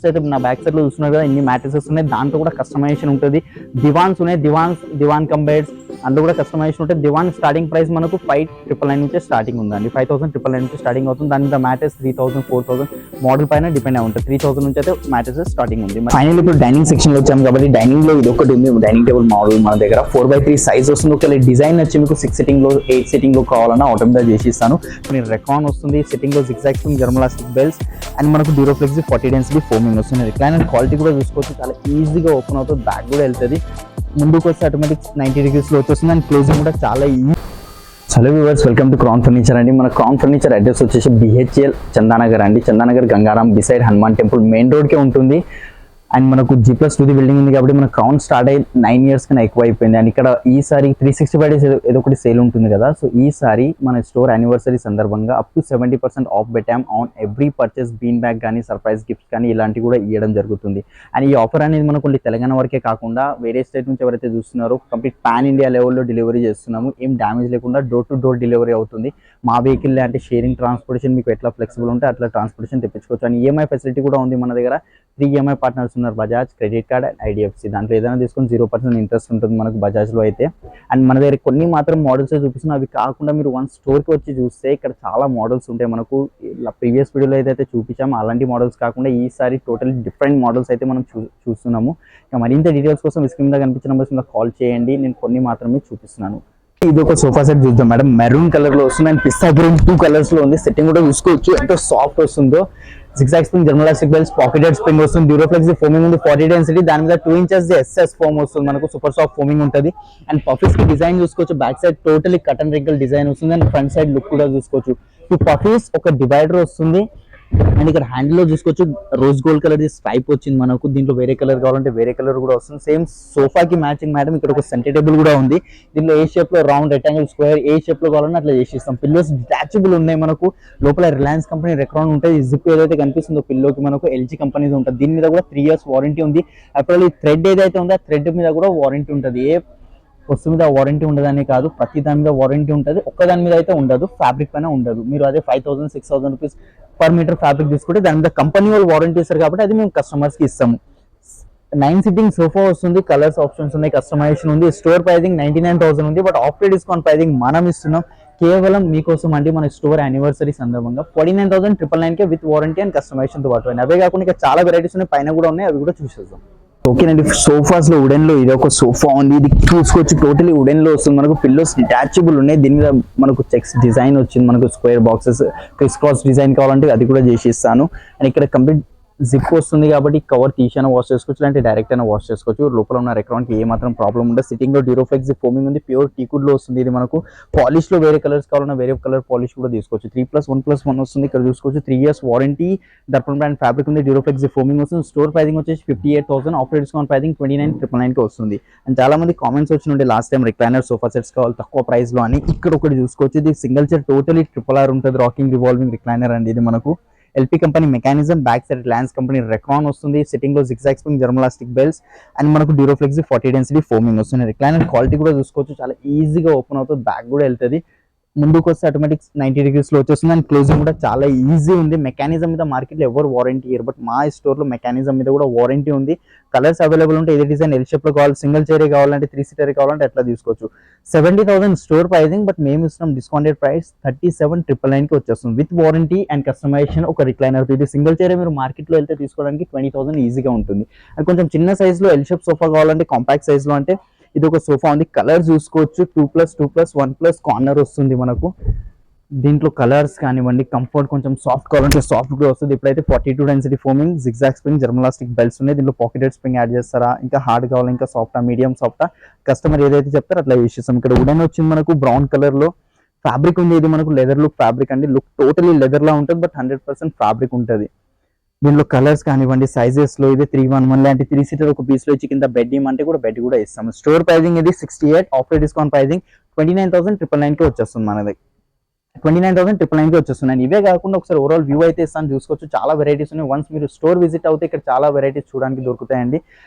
అయితే నా back side లో చూస్తున్నారు కదా, ఇన్ని మ్యాట్రిసెస్ ఉన్నాయి. దాంట్లో కూడా కస్టమైజేషన్ ఉంటుంది. దివాన్స్ ఉన్నాయి, దివాన్ కంబైడ్స్ అందులో కూడా కస్టమైజేషన్ ఉంటుంది. దివాన్ స్టార్టింగ్ ప్రైస్ మనకు 5,999 నుంచి స్టార్టింగ్ ఉందండి. 5,999 నుంచి స్టార్టింగ్ అవుతుంది. దాని మీద మ్యాట్రెస్ 3,000 4,000 మోడల్ పైన డిపెండ్ అయి ఉంటుంది. 3,000 నుంచి అయితే మ్యాట్రెసెస్ స్టార్టింగ్ ఉంది. ఫైనల్ ఇప్పుడు డైనింగ్ సెక్షన్ లో వచ్చాం కాబట్టి డైనింగ్ లో ఇది ఒకటి ఉంది. డైనింగ్ టేబుల్ మోడల్ మన దగ్గర 4x3 సైజ్ వస్తుంది. ఒకవేళ డిజైన్ వచ్చి మీకు 6 సిట్టింగ్ లో 8 సిట్టింగ్ లో కావాలన్నా ఆటోమేటిక్ చేసి ఇస్తాను. మీరు రెకాన్ వస్తుంది, సిట్టింగ్ లో zigzag spring german elastic bells and మనకు డ్యూరోఫ్లెక్స్ 40 డెన్సిటీ ఫోమింగ్ వస్తుంది. రిక్లైనర్ క్వాలిటీ కూడా చూసుకోవచ్చు, చాలా ఈజీగా ఓపెన్ అవుతుంది, బ్యాక్ కూడా వెళ్తుంది. ముందుకు వస్తే ఆటోమేటిక్ 90 degrees లో వచ్చేస్తుంది అండ్ క్లోజింగ్ కూడా చాలా easy. Hello viewers, welcome to crown furniture అండి. మన క్రౌన్ ఫర్నిచర్ అడ్రస్ వచ్చేసి BHL చందానగర్ అండి. Chandanagar Gangaram beside Hanuman temple main రోడ్కే ఉంటుంది. అండ్ మనకు G+2 బిల్డింగ్ ఉంది కాబట్టి మన క్రౌన్ స్టార్ట్ అయ్యి 9 years కన్నా ఎక్కువ అయిపోయింది. అండ్ ఇక్కడ ఈసారి 365 days ఏదో ఒకటి సేల్ ఉంటుంది కదా, సో ఈసారి మన స్టోర్ యానివర్సరీ సందర్భంగా అప్ టు 70% ఆఫ్ పెట్టాం on every purchase. Bean bag కానీ సర్ప్రైజ్ గిఫ్ట్స్ కానీ ఇలాంటివి కూడా ఇవ్వడం జరుగుతుంది. అండ్ ఈ ఆఫర్ అనేది మనకు ఓన్లీ తెలంగాణ వరకే కాకుండా వేరే స్టేట్ నుంచి ఎవరైతే చూస్తున్నారో కంప్లీట్ పాన్ ఇండియా లెవెల్లో డెలివరీ చేస్తున్నాము. ఏం డ్యామేజ్ లేకుండా డోర్ టు డోర్ డెలివరీ అవుతుంది. మా వెహికల్ అంటే షేరింగ్ ట్రాన్స్పోర్టేషన్ మీకు ఎట్లా ఫ్లెక్సిబుల్ ఉంటే అట్లా ట్రాన్స్పోర్టేషన్ తెప్పించుకోవచ్చు. అండ్ EMI ఫెసిలిటీ కూడా ఉంది మన దగ్గర. 3 EMI పార్ట్నర్స్ ఉన్నారు, Bajaj, credit card and IDFC. దాంట్లో ఏదైనా తీసుకొని 0% ఇంట్రెస్ట్ ఉంటుంది మనకు బజాజ్లో అయితే. అండ్ మన దగ్గర కొన్ని మాత్రం మోడల్స్ చూపిస్తున్నాం. అవి కాకుండా మీరు వన్ స్టోర్కి వచ్చి చూస్తే ఇక్కడ చాలా మోడల్స్ ఉంటాయి మనకు. ప్రీవియస్ వీడియోలో ఏదైతే చూపించామో అలాంటి మోడల్స్ కాకుండా ఈసారి టోటల్ డిఫరెంట్ మోడల్స్ అయితే మనం చూస్తున్నాము. ఇంకా మరింత డీటెయిల్స్ కోసం స్క్రీన్ మీద కనిపించిన నెంబర్స్ మీద కాల్ చేయండి. నేను కొన్ని మాత్రమే చూపిస్తున్నాను. ఇది ఒక సోఫా సెట్ చూద్దాం మేడం. మెరూన్ కలర్ లో వస్తుంది అండ్ పిస్తా గ్రీన్ 2 కలర్స్ లో ఉంది. సెట్టింగ్ కూడా చూసుకోవచ్చు ఎంతో సాఫ్ట్ వస్తుందో. Zigzag spring german elastic belts, pocketed spring వస్తుంది. డ్యూరోఫ్లెక్స్ ఫోమింగ్ ఉంది 40 డెన్సిటీ. దాని మీద 2 inches SS ఫోమ్ వస్తుంది మనకు. సూపర్ సాఫ్ట్ ఫోమింగ్ ఉంటుంది. అండ్ పఫీస్ కి డిజైన్ చూసుకోవచ్చు. బ్యాక్ సైడ్ టోటలీ కటన్ రింకల్ డిజైన్ వస్తుంది అండ్ ఫ్రంట్ సైడ్ లుక్ కూడా చూసుకోవచ్చు. ఈ పఫీస్ ఒక డివైడర్ వస్తుంది అండ్ ఇక్కడ హ్యాండిల్ లో చూసుకోవచ్చు రోజ్ గోల్డ్ కలర్ స్ట్రైప్ వచ్చింది మనకు. దీంట్లో వేరే కలర్ కావాలంటే వేరే కలర్ కూడా వస్తుంది. సేమ్ సోఫాకి మ్యాచింగ్ మేడం. ఇక్కడ ఒక సెంటర్ టేబుల్ కూడా ఉంది. దీంట్లో ఏ షేప్ లో రౌండ్, రెక్టాంగిల్, స్క్వేర్ ఏ షేప్ లో కావాలన్నా అట్లా చేసి ఇస్తాం. పిల్లోస్ డిటాచబుల్ ఉన్నాయి మనకు. లోపల రిలయన్స్ కంపెనీ రెక్రాన్ ఉంటుంది. జిప్ ఏదైతే కనిపిస్తుందో పిల్లోకి మనకు LG కంపెనీది ఉంటుంది. దీని మీద కూడా 3 years వారంటీ ఉంది. అప్పుడు ఈ థ్రెడ్ ఏదైతే ఉందో ఆ థ్రెడ్ మీద కూడా వారంటీ ఉంటుంది. ఏ వస్తువు మీద వారంటీ ఉండదని కాదు, ప్రతి దాని మీద వారంటీ ఉంటుంది. ఒక్క దాని మీద అయితే ఉండదు, ఫ్యాబ్రిక్ పైన ఉండదు. మీరు అదే 5,000 6,000 రూపీస్ పర్ మీటర్ ఫ్యాబ్రిక్ తీసుకుంటే దాని మీద కంపెనీ వాళ్ళు వారంటీ ఇస్తారు కాబట్టి అది మేము కస్టమర్స్ కి ఇస్తాము. 9 సిట్టింగ్ సోఫా వస్తుంది. కలర్స్ ఆప్షన్స్ ఉన్నాయి, కస్టమైజేషన్ ఉంది. స్టోర్ ప్రైజింగ్ 99,000 ఉంది. బట్ ఆఫ్టర్ డిస్కౌంట్ ప్రైజింగ్ మనం ఇస్తున్నాం కేవలం మీకోసం అండి. మన స్టోర్ యానివర్సరీ సందర్భంగా 49,999 విత్ వారంటీ అండ్ కస్టమైజేషన్ తో పాటు. అవే కాకుండా ఇంకా చాలా వెరైటీస్ ఉన్నాయి, పైన కూడా ఉన్నాయి, అవి కూడా చూసేద్దాం. ఓకేనండి, సోఫాస్ లో వుడెన్ లో ఇది ఒక సోఫా ఉంది. ఇది చూసుకోవచ్చు టోటలీ వుడెన్ లో వస్తుంది మనకు. పిల్లోస్ డిటాచబుల్ ఉన్నాయి. దీని మీద మనకు చెక్స్ డిజైన్ వచ్చింది మనకు. Square boxes criss cross design కావాలంటే అది కూడా చేసి ఇస్తాను. అండ్ ఇక్కడ కంప్లీట్ జిప్ వస్తుంది కాబట్టి కవర్ తీసైనా వాష్ చేసుకోవచ్చు, అంటే డైరెక్ట్ అయినా వాష్ చేసుకోవచ్చు. లోపల ఉన్న రెక్రాన్ కి ఏ మాత్రం ప్రాబ్లం ఉండదు. సిట్టింగ్ లో డ్యూరోఫ్లెక్స్ ఫోమింగ్ ఉంది. ప్యూర్ టీకుడ్ లో వస్తుంది. ఇది మనకు పాలిష్ లో వేరే కలర్స్ కావాలన్నా వేరే కలర్ పాలిష్ కూడా తీసుకోవచ్చు. 3+1+1 వస్తుంది. ఇక్కడ చూసుకోవచ్చు 3 years warranty. Darpan brand fabric ఉంది. డ్యూరోఫ్లెక్స్ ఫోమింగ్ వస్తుంది. స్టోర్ ప్రైజింగ్ వచ్చేసి 58,000. ఆఫ్టర్ డిస్కౌంట్ ప్రైజింగ్ 29,999 కి వస్తుంది. అండ్ చాలా మంది కామెంట్స్ వచ్చిండే last time recliner sofa sets కావాలి తక్కువ ప్రైస్ లో అని. ఇక్కడ ఒకటి చూసుకోవచ్చు. ఇది సింగిల్ చైర్ టోటలీ RRR ఉంటుంది. రాకింగ్ రివాల్వింగ్ రిక్లైనర్ అండి. ఇది మనకు LP company mechanism. Back side Reliance company Recron వస్తుంది. సిట్టింగ్ లో zigzag spring german elastic bells and మనకు డ్యూరోఫ్లెక్స్ 40 డెన్సిటీ ఫోమింగ్ వస్తుంది. రిక్లైనర్ క్వాలిటీ కూడా చూసుకోవచ్చు, చాలా ఈజీగా ఓపెన్ అవుతుంది, బ్యాక్ కూడా వెళ్తుంది. ముందుకు వస్తే ఆటోమేటిక్ 90 degrees లో వచ్చేస్తుంది అండ్ క్లోజింగ్ కూడా చాలా ఈజీ ఉంది. మెకానిజం మీద మార్కెట్లో ఎవరు వారంటీ ఇయర్, బట్ మా స్టోర్ లో మెకానిజం మీద కూడా వారంటీ ఉంది. కలర్స్ అవైలబుల్ ఉంటాయి. ఏదే డిజైన్ ఎల్ షేప్ లో కావాలి, సింగిల్ చైర్ కావాలంటే 3 seater కావాలంటే అట్లా తీసుకోవచ్చు. 70,000 స్టోర్ ప్రైజింగ్, బట్ మేము ఇస్తున్నాం డిస్కౌంటెడ్ ప్రైస్ 37,999 కి వచ్చేస్తుంది విత్ వారంటీ అండ్ కస్టమైజేషన్. ఒక రిక్లైనర్. ఇది సింగిల్ చైర్ మీరు మార్కెట్ లో వెళ్తే తీసుకోవడానికి 20,000 ఈజీగా ఉంటుంది. అది కొంచెం చిన్న సైజ్ లో ఎల్ షేప్ సోఫా కావాలంటే కాంపాక్ట్ సైజ్ లో అంటే ఇది ఒక సోఫా ఉంది. కలర్ చూసుకోవచ్చు 2+2+1+ కార్నర్ వస్తుంది మనకు. దీంట్లో కలర్స్ కానివ్వండి, కంఫర్ట్ కొంచెం సాఫ్ట్ కావాలంటే సాఫ్ట్ కూడా వస్తుంది. ఇప్పుడైతే 42 density foaming, zigzag spring german elastic belts ఉన్నాయి. దీంట్లో పాకెటెడ్ స్ప్రింగ్ యాడ్ చేస్తారా, ఇంకా హార్డ్ కావాలి, ఇంకా సాఫ్టా, మీడియం సాఫ్టా, కస్టమర్ ఏదైతే చెప్తారో అట్లా యూస్ చేస్తాం. ఇక్కడ వుడెన్ వచ్చింది మనకు బ్రౌన్ కలర్ లో. ఫ్యాబ్రిక్ ఉంది. ఇది మనకు లెదర్ లుక్ ఫ్యాబ్రిక్ అండి. లుక్ టోటలీ లెదర్ లా ఉంటుంది, బట్ 100% ఫ్యాబ్రిక్ ఉంటుంది. దీనిలో కలర్స్ కానివ్వండి, సైజెస్ లో ఇది 311 లాంటి 3 seater ఒక పీస్ లో ఇచ్చి కింద బెడ్ ఇమ్మంటే కూడా బెడ్ కూడా ఇస్తాము. స్టోర్ ప్రైజింగ్ ఇది 68. ఆఫ్టర్ డిస్కౌంట్ ప్రైజింగ్ 29,999 కి వచ్చేస్తుంది మనది. 29,999 కి వచ్చేస్తున్నాయి. ఇవే కాకుండా ఒకసారి ఓవరాల్ వ్యూ అయితే ఇస్తాను, చూసుకోవచ్చు. చాలా వెరైటీస్ ఉన్నాయి. వన్స్ మీరు స్టోర్ విజిట్ అవుతే ఇక్కడ చాలా వెరైటీస్ చూడడానికి దొరుకుతాయండి.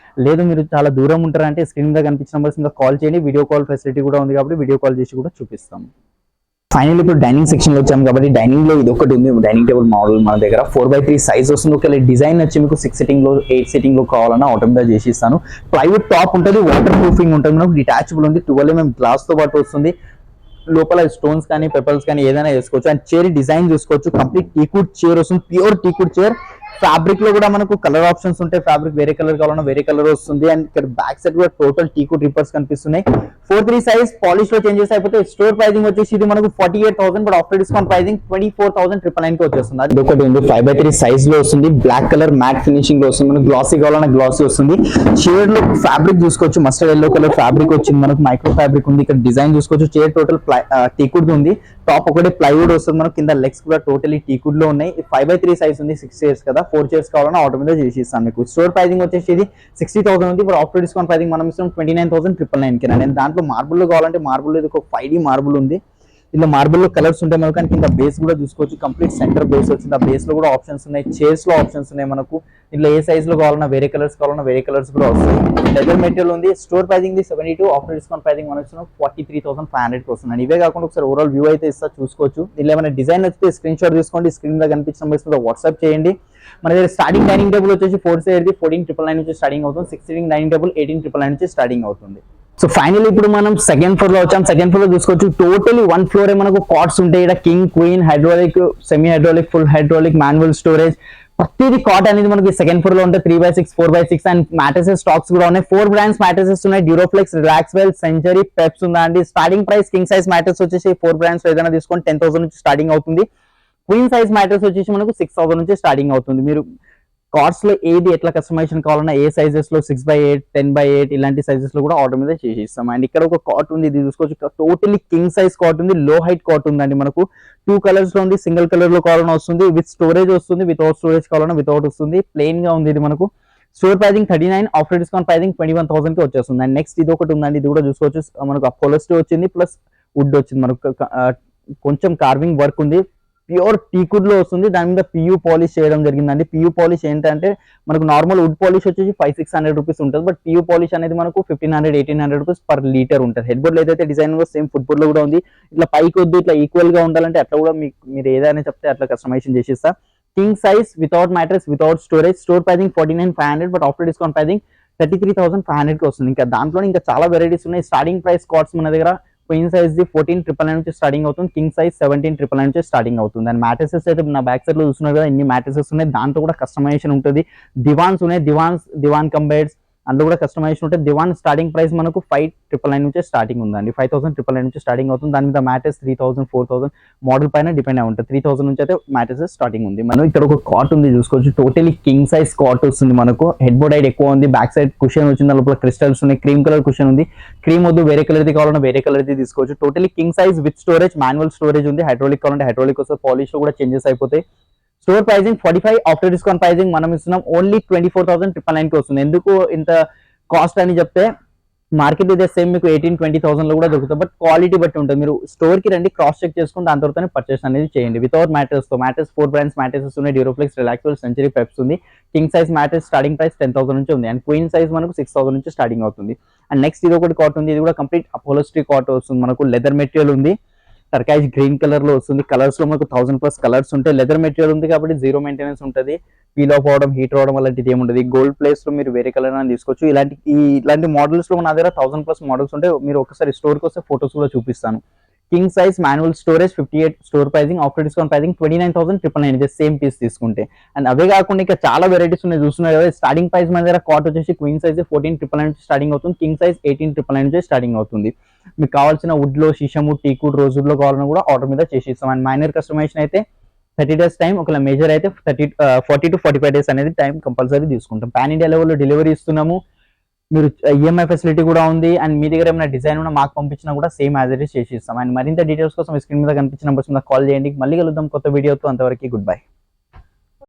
లేదు మీరు చాలా దూరం ఉంటారంటే స్క్రీన్ మీద కనిపించిన నెంబర్స్ ఇంకా కాల్ చేయండి. వీడియో కాల్ ఫెసిలిటీ కూడా ఉంది కాబట్టి వీడియో కాల్ చేసి కూడా చూపిస్తాం. ఫైనల్ ఇప్పుడు డైనింగ్ సెక్షన్ లో వచ్చాం కాబట్టి డైనింగ్ లో ఇది ఒకటి ఉంది, డైనింగ్ టేబుల్ మోడల్ మన దగ్గర 4x3 సైజ్ వస్తుంది. ఒకవేళ డిజైన్ వచ్చి మీకు 6 సిట్టింగ్ లో 8 సిట్టింగ్ లో కావాలన్నా ఆటోమేటిక్ చేసి ఇస్తాను. ప్లైవుడ్ టాప్ ఉంటుంది, వాటర్ ప్రూఫింగ్ ఉంటుంది, మనకు డిటాచబుల్ ఉంది, 12 mm గ్లాస్ తో పాటు వస్తుంది. లోపల స్టోన్స్ కానీ పెపల్స్ కానీ ఏదైనా వేసుకోవచ్చు. అండ్ చైర్ డిజైన్ చూసుకోవచ్చు, కంప్లీట్ టీకుడ్ చైర్ వస్తుంది, ప్యూర్ టీకుడ్ చైర్. ఫ్యాబ్రిక్ లో కూడా మనకు కలర్ ఆప్షన్స్ ఉంటాయి, ఫ్యాబ్రిక్ వేరే కలర్ కావాలన్నా వేరే కలర్ వస్తుంది. అండ్ ఇక్కడ బ్యాక్ సైడ్ కూడా టోటల్ టీకుడ్ రిపర్స్ కనిపిస్తున్నాయి. 4x3 సైజ్ పాలిష్ లో చేంజెస్ అయిపోతే స్టోర్ ప్రైసింగ్ వచ్చేసి ఇది మనకు 48,000, బట్ ఆఫ్టర్ డిస్కౌంట్ ప్రైసింగ్ 24,999 కి వచ్చేస్తుంది. అది ఒకటి ఉంది, 5x3 సైజ్ లో వస్తుంది, బ్లాక్ కలర్ మ్యాట్ ఫినిషింగ్ లో వస్తుంది, మనకు గ్లాసీ కావాలన్నా గ్లాసీ వస్తుంది. చైర్ లో ఫ్యాబ్రిక్ చూసుకోవచ్చు, మస్టర్డ్ ఎల్లో కలర్ ఫ్యాబ్రిక్ వచ్చింది, మనకు మైక్రో ఫ్యాబ్రిక్ ఉంది. ఇక్కడ డిజైన్ చూసుకోవచ్చు, చైర్ టోటల్ టీకుడ్ ఉంది, టాప్ ఒకటి ప్లైవుడ్ వస్తుంది, మనకు కింద లెగ్స్ కూడా టోటలీ టీకుడ్ లో ఉన్నాయి. 5x3 సైజ్ ఉంది, 6 చైర్స్ కదా, 4 చైర్స్ కావాలన్నా ఆటోమేటిక్ చేసి ఇస్తాను మీకు. స్టోర్ ప్రైసింగ్ వచ్చేసి ఇది 60,000 ఉంది, బట్ ఆఫ్టర్ డిస్కౌంట్ ప్రైసింగ్ మనం ఇస్తాం 29,999 కి. నేను దాంట్లో మార్బుల్ లో కావాలంటే మార్బుల్ ఇది ఒక 5D మార్బుల్ ఉంది, ఇలా మార్బుల్ లో కలర్స్ ఉంటాయి మనకు. కానీ కింద బేస్ కూడా చూసుకోవచ్చు, కంప్లీట్ సెంటర్ బేస్ వచ్చింది, ఆ బేస్ లో కూడా ఆప్షన్స్ ఉన్నాయి, చైర్స్ లో ఆప్షన్స్ ఉన్నాయి మనకు. ఇట్లా ఏ సైజ్ లో కావాలన్నా వేరే కలర్స్ కావాలన్నా వేరే కలర్స్ కూడా వస్తాయి. లెదర్ మెటీరియల్ ఉంది, store pricing 72, after discount pricing మనం ఇస్తున్నాం 43,500 కి వస్తుంది. ఇవే కాకుండా ఒకసారి ఓవరాల్ వ్యూ అయితే ఇస్తా చూసుకోవచ్చు. ఇలా ఏమైనా డిజైన్ వస్తే స్క్రీన్ షాట్ తీసుకోండి, స్క్రీన్ మీద కనిపించిన నెంబర్స్ వాట్సాప్ చేయండి. మన దగ్గర స్టార్టింగ్ డైనింగ్ టేబుల్ వచ్చేసి 4 చైర్ది 14,999 నుంచి స్టార్టింగ్ అవుతుంది, 6 సిట్టింగ్ డైనింగ్ టేబుల్ 18,999 నుంచి స్టార్టింగ్ అవుతుంది. సో ఫైనల్ ఇప్పుడు మనం సెకండ్ ఫ్లోర్ లో వచ్చాం. సెకండ్ ఫ్లోర్ లో చూసుకోవచ్చు, టోటలీ 1 ఫ్లోర్ మనకు కాట్స్ ఉంటాయి. ఇక్కడ king, queen, hydraulic, semi hydraulic, full hydraulic, manual storage, ప్రతిదీ కాట్ అనేది మనకి సెకండ్ ఫ్లోర్ లో ఉంటాయి. 3x6, 4x6 and mattresses stocks కూడా ఉన్నాయి. 4 బ్రాండ్స్ మ్యాట్రెసెస్ ఉన్నాయి, డ్యూరోఫ్లెక్స్, రిలాక్స్వెల్, సెంచరీ, పెప్స్ ఉందండి. Starting price king size mattress వచ్చేసి 4 బ్రాండ్స్ ఏదైనా తీసుకొని 10,000 నుంచి స్టార్టింగ్ అవుతుంది. క్వీన్ సైజ్ మ్యాట్రెస్ వచ్చేసి మనకు 6,000 నుంచి స్టార్టింగ్ అవుతుంది. మీరు కార్డ్స్ లో ఏది ఎట్లా కస్టమైజేషన్ కావాలన్నా ఏ సైజెస్ లో 6x8, 10x8 ఇలాంటి సైజెస్ లో కూడా ఆర్డర్ మీద చేసి ఇస్తాం. అండ్ ఇక్కడ ఒక కాట్ ఉంది, ఇది చూసుకోవచ్చు, టోటలీ కింగ్ సైజ్ కాట్ ఉంది, లో హైట్ కాట్ ఉందండి. మనకు 2 కలర్స్ లో ఉంది, సింగిల్ కలర్ లో కావాలన్నా వస్తుంది, విత్ స్టోరేజ్ వస్తుంది, వితౌట్ స్టోరేజ్ కావాలన్నా వితౌట్ వస్తుంది. ప్లెయిన్ గా ఉంది ఇది మనకు. Store pricing 39, after discount pricing 21,000 కి వచ్చేస్తుంది. అండ్ నెక్స్ట్ ఇది ఒకటి ఉందండి, ఇది కూడా చూసుకోవచ్చు, మనకు అపోలోస్టీ వచ్చింది ప్లస్ వుడ్ వచ్చింది, మనకు కొంచెం కార్వింగ్ వర్క్ ఉంది, ప్యూర్ టీకుడ్ లో వస్తుంది, దాని మీద పియూ పాలిష్ చేయడం జరిగిందండి. పియూ పాలిష్ ఏంటంటే మనకు నార్మల్ వుడ్ పాలిష్ వచ్చేసి 500-600 రూపీస్ ఉంటుంది, బట్ పియూ పాలిష్ అనేది మనకు 1,500-1,800 రూపీస్ పర్ లీటర్ ఉంటుంది. హెడ్ బోర్డ్ ఏదైతే డిజైన్ సేమ్ ఫుడ్ బోర్డ్ లో కూడా ఉంది. ఇట్లా పైకి వద్దు, ఇట్లా ఈక్వల్ గా ఉండాలంటే అట్లా కూడా మీరు ఏదైనా చెప్తే అట్లా కస్టమైజేషన్ చేసిస్తా. King size without mattress, without storage, store pricing 49,500, but after discount pricing 33,500 కి వస్తుంది. ఇంకా దాంట్లో ఇంకా చాలా వెరైటీస్ ఉన్నాయి. స్టార్టింగ్ ప్రైస్ కార్డ్స్ మన దగ్గర క్వీన్ సైజ్ ది 14,999 నుంచి స్టార్టింగ్ అవుతుంది, కింగ్ సైజ్ 17,999 నుంచి స్టార్టింగ్ అవుతుంది. అండ్ మ్యాట్రెసెస్ అయితే నా బ్యాక్ సైడ్ లో చూస్తున్నారు కదా, ఇన్ని మ్యాట్రెసెస్ ఉన్నాయి, దాంట్లో కూడా కస్టమైజేషన్ ఉంటుంది. దివాన్స్ ఉన్నాయి, దివాన్ కంబెడ్స్ అందులో కూడా కస్టమైజేషన్ ఉంటుంది. దివాన్ స్టార్టింగ్ ప్రైస్ మనకు 5,999 నుంచి స్టార్టింగ్ ఉందండి, 5,999 నుంచి స్టార్టింగ్ అవుతుంది. దాని మీద మ్యాట్రెస్ 3,000, 4,000 మోడల్ పైన డిపెండ్ అయి ఉంటుంది. 3,000 నుంచి అయితే మ్యాట్రెసెస్ స్టార్టింగ్ ఉంది. మనం ఇక్కడ ఒక కాట్ ఉంది చూసుకోవచ్చు, టోటలీ కింగ్ సైజ్ కాట్ వస్తుంది మనకు. హెడ్ బోర్డ్ హైట్ ఎక్కువ ఉంది, బ్యాక్ సైడ్ కుషన్ వచ్చింది, లోపల క్రిస్టల్స్ ఉన్నాయి, క్రీమ్ కలర్ కుషన్ ఉంది. క్రీమ్ వద్దు వేరే కలర్ది కావాలన్నా వేరే కలర్ది తీసుకోవచ్చు. Totally king size with storage, manual storage ఉంది, హైడ్రాలిక్ కావాలంటే హైడ్రాలిక్ వస్తుంది, పాలిష్ లో కూడా చేంజెస్ అయిపోతాయి. Store pricing 45, after discount pricing మనం ఇస్తున్నాం ఓన్లీ 24,999 కి వస్తుంది. ఎందుకు ఇంత కాస్ట్ అని చెప్తే మార్కెట్ ఇదే సేమ్ మీకు 18-20,000 లో కూడా దొరుకుతుంది, బట్ క్వాలిటీ బట్టి ఉంటుంది. మీరు స్టోర్ కి రండి, క్రాస్ చెక్ చేసుకుని దాని తర్వాతనే పర్చేస్ అనేది చేయండి. వితౌట్ మ్యాట్రెస్ తో, మ్యాట్రెస్ 4 బ్రాండ్స్ మ్యాట్రెసెస్ ఉన్నాయి, డ్యూరోఫ్లెక్స్, రిలాక్స్వెల్, సెంచరీ, పెప్స్ ఉంది. King size mattress starting price 10,000 నుంచి ఉంది, అండ్ క్వీన్ సైజ్ మనకు 6,000 నుంచి స్టార్టింగ్ అవుతుంది. అండ్ నెక్స్ట్ ఇది ఒకటి కాట్ ఉంది, ఇది కూడా కంప్లీట్ అపోలోస్టీ కాట్ వస్తుంది, మనకు లెదర్ మెటీరియల్ ఉంది, టర్కాయిష్ గ్రీన్ కలర్ లో వస్తుంది. కలర్స్ లో మనకు 1000+ కలర్స్ ఉంటాయి. లెదర్ మెటీరియల్ ఉంది కాబట్టి జీరో మెయింటెనెన్స్ ఉంటుంది, పీల్ ఆఫ్ అవడం, హీట్ అవడం అలాంటిది ఏముంటుంది. గోల్డ్ ప్లేస్ లో మీరు వేరే కలర్ అని తీసుకోవచ్చు. ఇలాంటి మోడల్స్ లో మన దగ్గర 1000+ మోడల్స్ ఉంటాయి. మీరు ఒకసారి స్టోర్ కి వస్తే ఫోటోస్ కూడా చూపిస్తాను. King size manual storage 58, store pricing after discount pricing 29,999 same piece తీసుకుంటే. అండ్ అవే కాకుండా ఇంకా చాలా వెరైటీస్ ఉన్నాయి చూస్తున్నారు కదా. స్టార్టింగ్ ప్రైస్ మన దగ్గర కాట్ వచ్చేసి క్వీన్ సైజ్ 14,999 నుంచి స్టార్టింగ్ అవుతుంది, కింగ్ సైజ్ 18,999 నుంచి స్టార్టింగ్ అవుతుంది. మీకు కావాల్సిన వుడ్ లో, షీషము, టీకుడ్, రోజ్వుడ్ లో కావాలన్నా కూడా ఆర్డర్ మీద చేసి ఇస్తాం. అండ్ మైనర్ కస్టమైజేషన్ అయితే 30 days టైం, ఒకవేళ మేజర్ అయితే 40 to 45 days అనేది టైం కంపల్సరీ తీసుకుంటాం. పాన్ ఇండియా లెవెల్లో డెలివరీ ఇస్తున్నాము. మీరు ఈఎంఐ ఫెసిలిటీ కూడా ఉంది. అండ్ మీ దగ్గర ఏమైనా డిజైన్ ఉన్నా మాకు పంపించినా కూడా సేమ్ యాజ్ ఇట్ ఈస్ చేసి ఇస్తాం. అండ్ మరింత డీటెయిల్స్ కోసం స్క్రీన్ మీద కనిపించిన నెంబర్స్ మీద కాల్ చేయండి. మళ్ళీ కలుద్దాం కొత్త వీడియోతో. అంతవరకు గుడ్ బై.